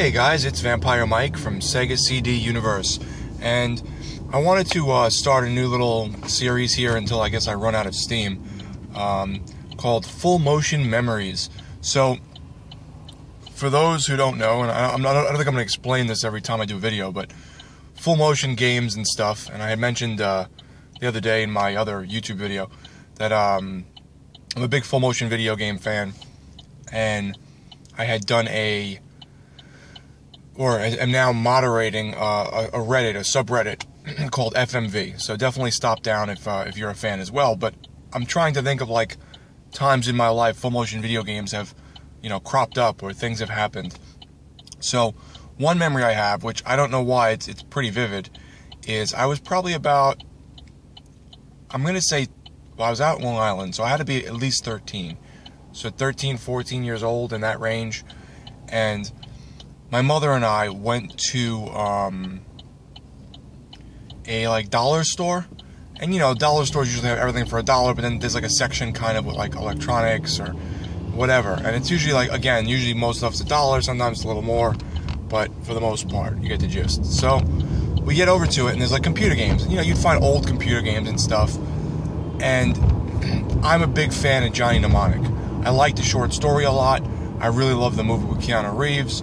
Hey guys, it's Vampire Mike from Sega CD Universe, and I wanted to start a new little series here until I guess I run out of steam, called Full Motion Memories. So, for those who don't know, and I don't think I'm going to explain this every time I do a video, but full motion games and stuff, and I had mentioned the other day in my other YouTube video that I'm a big full motion video game fan, and I had done am now moderating a Reddit, a subreddit called FMV. So definitely stop down if you're a fan as well. But I'm trying to think of like times in my life full motion video games have, cropped up or things have happened. So one memory I have, which I don't know why it's pretty vivid, is I was probably about, I was out in Long Island, so I had to be at least 13. So 13, 14 years old, in that range. And my mother and I went to a dollar store. And dollar stores usually have everything for $1, but then there's like a section kind of with like electronics or whatever. And it's usually usually most stuff's $1, sometimes a little more, but for the most part, you get the gist. So we get over to it, and there's like computer games. And, you'd find old computer games and stuff. And I'm a big fan of Johnny Mnemonic. I like the short story a lot. I really love the movie with Keanu Reeves.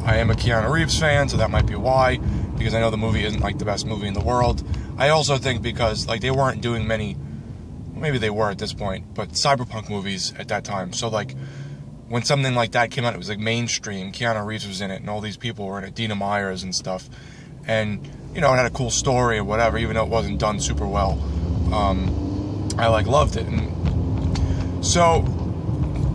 I am a Keanu Reeves fan, so that might be why, because I know the movie isn't like the best movie in the world. I also think because they weren't doing many, maybe they were at this point, but cyberpunk movies at that time. So when something like that came out, it was like mainstream. Keanu Reeves was in it, and all these people were in it, Dina Myers and stuff. And it had a cool story or whatever, even though it wasn't done super well. I loved it. And so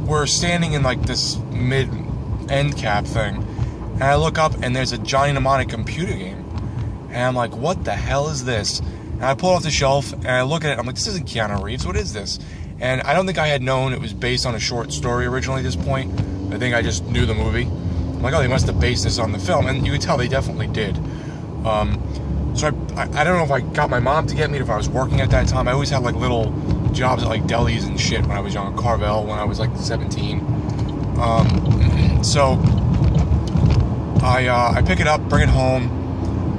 we're standing in this mid-end cap thing, and I look up and there's a Johnny Mnemonic computer game, and I'm like, what the hell is this? And I pull it off the shelf and I look at it, I'm like, this isn't Keanu Reeves, what is this? And I don't think I had known it was based on a short story originally at this point. I think I just knew the movie. I'm like, oh, they must have based this on the film, and you could tell they definitely did. So I don't know if I got my mom to get me, if I was working at that time. I always had little jobs at delis and shit when I was young, at Carvel when I was 17. So I pick it up, bring it home.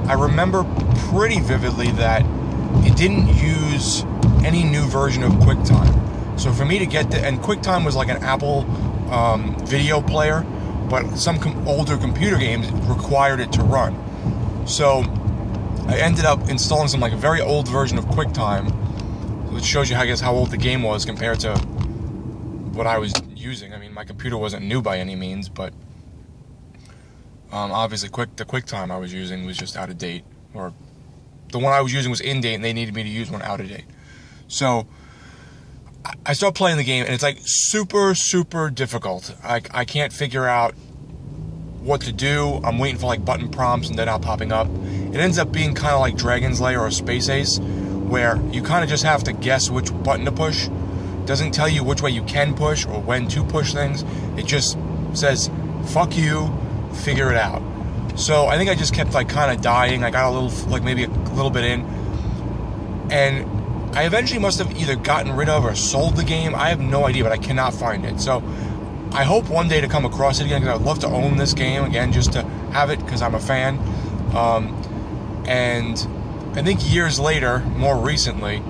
I remember pretty vividly that it didn't use any new version of QuickTime. So for me to get and QuickTime was like an Apple video player, but some older computer games required it to run. So I ended up installing some a very old version of QuickTime, which shows you, I guess, how old the game was compared to what I was using. I mean, my computer wasn't new by any means, but obviously the QuickTime I was using was just out of date, or the one I was using was in date, and they needed me to use one out of date. So I start playing the game, and it's super, super difficult. I can't figure out what to do. I'm waiting for button prompts, and they're not popping up. It ends up being kind of like Dragon's Lair or Space Ace, where you kind of just have to guess which button to push. It doesn't tell you which way you can push or when to push things. It just says, fuck you, figure it out. So I think I just kept kind of dying. I got a little, maybe a little bit in, and I eventually must have either gotten rid of or sold the game. I have no idea, but I cannot find it. So I hope one day to come across it again, because I would love to own this game again, just to have it, because I'm a fan. And I think years later, more recently,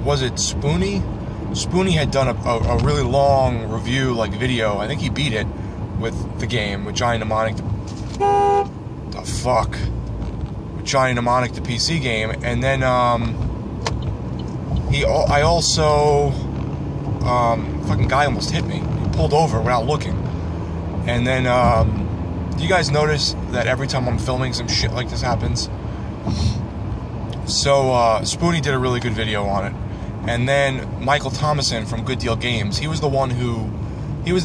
was it Spoony? Spoony had done a really long review, video. I think he beat it with the game, with Johnny Mnemonic. The fuck? With Johnny Mnemonic, the PC game. And then, I also, fucking guy almost hit me. He pulled over without looking. And then, do you guys notice that every time I'm filming, some shit like this happens? So, Spoony did a really good video on it. And then Michael Thomason from Good Deal Games, he was the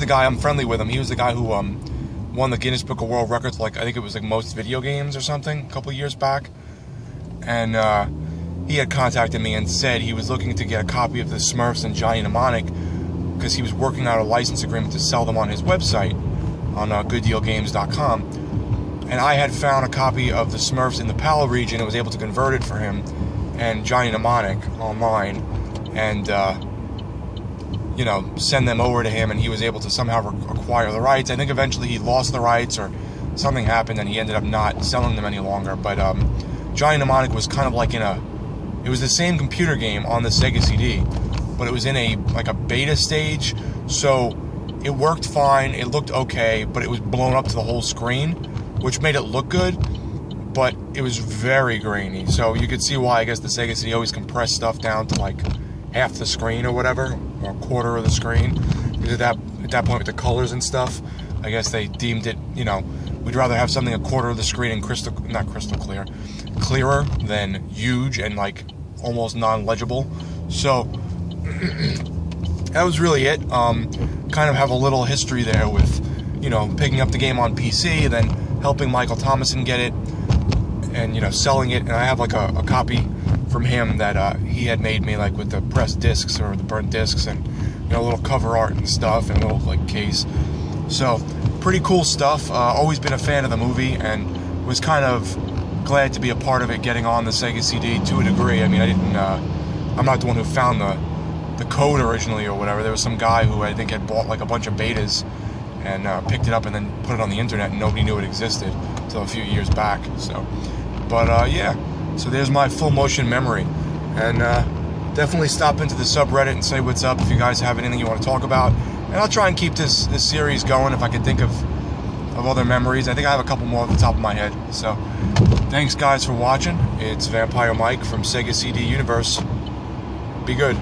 guy, I'm friendly with him, he was the guy who won the Guinness Book of World Records, I think it was most video games or something, a couple years back. And he had contacted me and said he was looking to get a copy of the Smurfs and Johnny Mnemonic, because he was working out a license agreement to sell them on his website, on gooddealgames.com. And I had found a copy of the Smurfs in the PAL region and was able to convert it for him and Johnny Mnemonic online. And you know, send them over to him, and he was able to somehow acquire the rights. I think eventually he lost the rights, or something happened, and he ended up not selling them any longer. But Johnny Mnemonic was kind of like it was the same computer game on the Sega CD, but it was in a beta stage, so it worked fine, it looked okay, but it was blown up to the whole screen, which made it look good, but it was very grainy. So you could see why, I guess, the Sega CD always compressed stuff down to like half the screen or whatever, or a quarter of the screen. Because at that point with the colors and stuff, I guess they deemed it, you know, we'd rather have something a quarter of the screen and clearer than huge and like almost non-legible. So that was really it. Kind of have a little history there with, you know, picking up the game on PC, then helping Michael Thomason get it, and, you know, selling it. And I have like a copy from him that he had made me, like with the pressed discs or the burnt discs, and, you know, a little cover art and stuff, and a little like case. So pretty cool stuff. Always been a fan of the movie, and was kind of glad to be a part of it, getting on the Sega CD to a degree. I mean, I'm not the one who found the code originally or whatever. There was some guy who I think had bought like a bunch of betas and picked it up and then put it on the internet, and nobody knew it existed until a few years back. So, but yeah, so there's my full motion memory, and definitely stop into the subreddit and say what's up if you guys have anything you want to talk about, and I'll try and keep this series going if I can think of other memories. I think I have a couple more off the top of my head. So thanks guys for watching. It's Vampire Mike from Sega CD Universe. Be good.